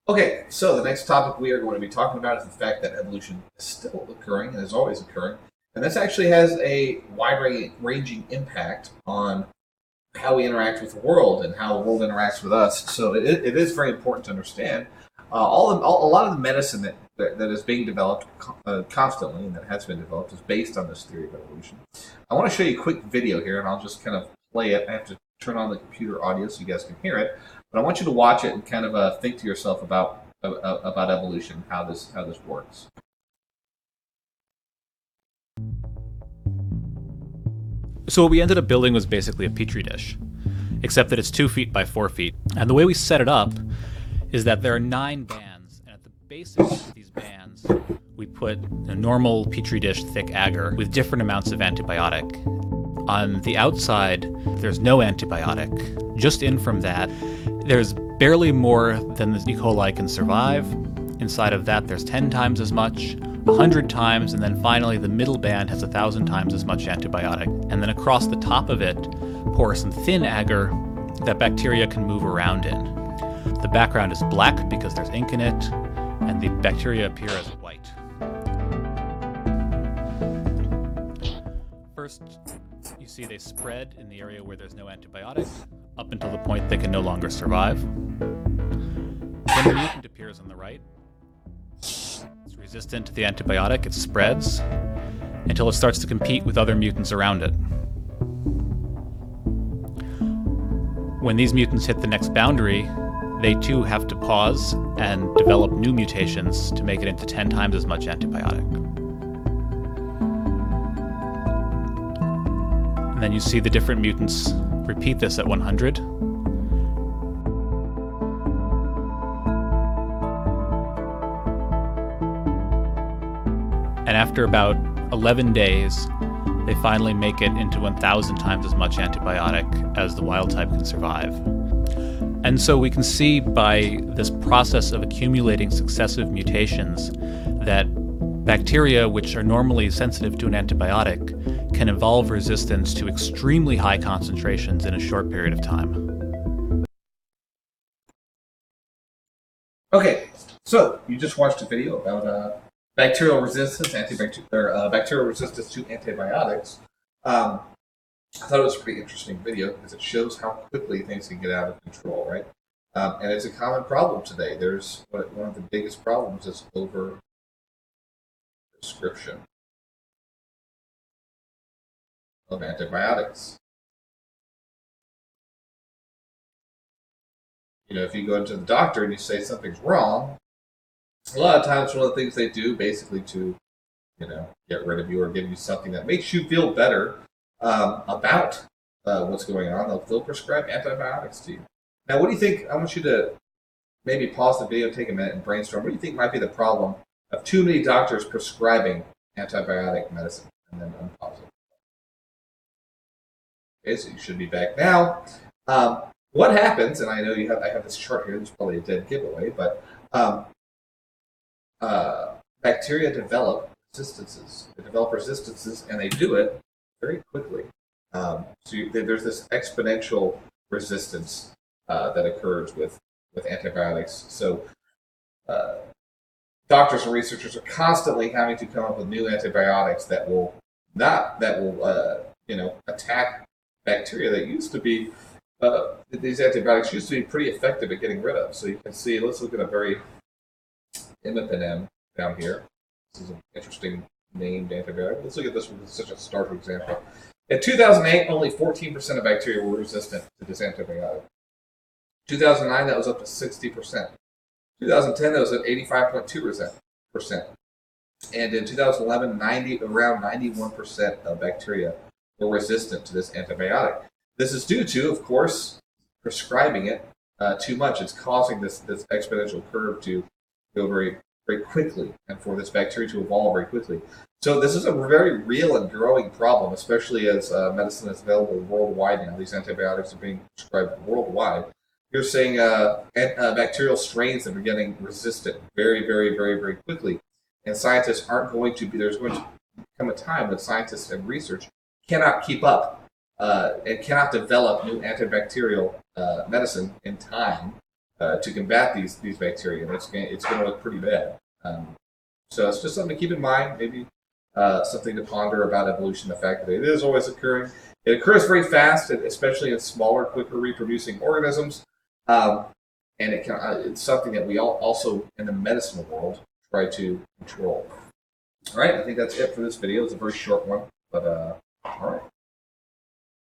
Okay, so the next topic we are going to be talking about is the fact that evolution is still occurring and is always occurring. And this actually has a wide ranging impact on how we interact with the world and how the world interacts with us. So it is very important to understand a lot of the medicine that is being developed constantly and that has been developed is based on this theory of evolution. I want to show you a quick video here, and I'll just kind of play it. I have to turn on the computer audio so you guys can hear it, but I want you to watch it and kind of think to yourself about evolution, how this works. So what we ended up building was basically a petri dish, except that it's 2 feet by 4 feet. And the way we set it up is that there are 9 bands, and at the base of these bands, we put a normal petri dish thick agar with different amounts of antibiotic. On the outside, there's no antibiotic. Just in from that, there's barely more than the E. coli can survive. Inside of that, there's 10 times as much, 100 times, and then finally the middle band has 1,000 times as much antibiotic. And then across the top of it, pour some thin agar that bacteria can move around in. The background is black because there's ink in it, and the bacteria appear as white. First, you see they spread in the area where there's no antibiotic, up until the point they can no longer survive. Then the mutant appears on the right. It's resistant to the antibiotic, it spreads, until it starts to compete with other mutants around it. When these mutants hit the next boundary, they too have to pause and develop new mutations to make it into 10 times as much antibiotic. And then you see the different mutants repeat this at 100. And after about 11 days, they finally make it into 1,000 times as much antibiotic as the wild type can survive. And so we can see by this process of accumulating successive mutations that bacteria, which are normally sensitive to an antibiotic, can evolve resistance to extremely high concentrations in a short period of time. Okay, so you just watched a video about bacterial resistance, bacterial resistance to antibiotics. I thought it was a pretty interesting video because it shows how quickly things can get out of control, right? And it's a common problem today. There's one of the biggest problems is over prescription of antibiotics. If you go into the doctor and you say something's wrong, a lot of times one of the things they do basically to, get rid of you or give you something that makes you feel better about what's going on, they'll prescribe antibiotics to you. Now, what do you think? I want you to maybe pause the video, take a minute, and brainstorm. What do you think might be the problem of too many doctors prescribing antibiotic medicine? And then unpause it. Okay, so you should be back now. What happens, and I know I have this chart here, this is probably a dead giveaway, but bacteria develop resistances. They develop resistances, and they do it very quickly. There's this exponential resistance that occurs with antibiotics. So doctors and researchers are constantly having to come up with new antibiotics that will attack bacteria that used to be these antibiotics used to be pretty effective at getting rid of. So you can see, let's look at a very imipenem down here. This is an interesting named antibiotic. Let's look at this one. This is such a stark example. In 2008, only 14% of bacteria were resistant to this antibiotic. 2009, that was up to 60%. 2010, that was at 85.2%. And in 2011, around 91% of bacteria were resistant to this antibiotic. This is due to, of course, prescribing it too much. It's causing this exponential curve to go very, very quickly, and for this bacteria to evolve very quickly. So this is a very real and growing problem, especially as medicine is available worldwide now. These antibiotics are being prescribed worldwide. You're seeing bacterial strains that are getting resistant very, very, very, very quickly. And scientists aren't going to be, there's going to come a time when scientists and research cannot keep up and cannot develop new antibacterial medicine in time to combat these bacteria, and it's going to look pretty bad. So it's just something to keep in mind. Maybe something to ponder about evolution. The fact that it is always occurring. It occurs very fast, especially in smaller, quicker reproducing organisms, and it's something that we also in the medicine world try to control. All right, I think that's it for this video. It's a very short one, but all right.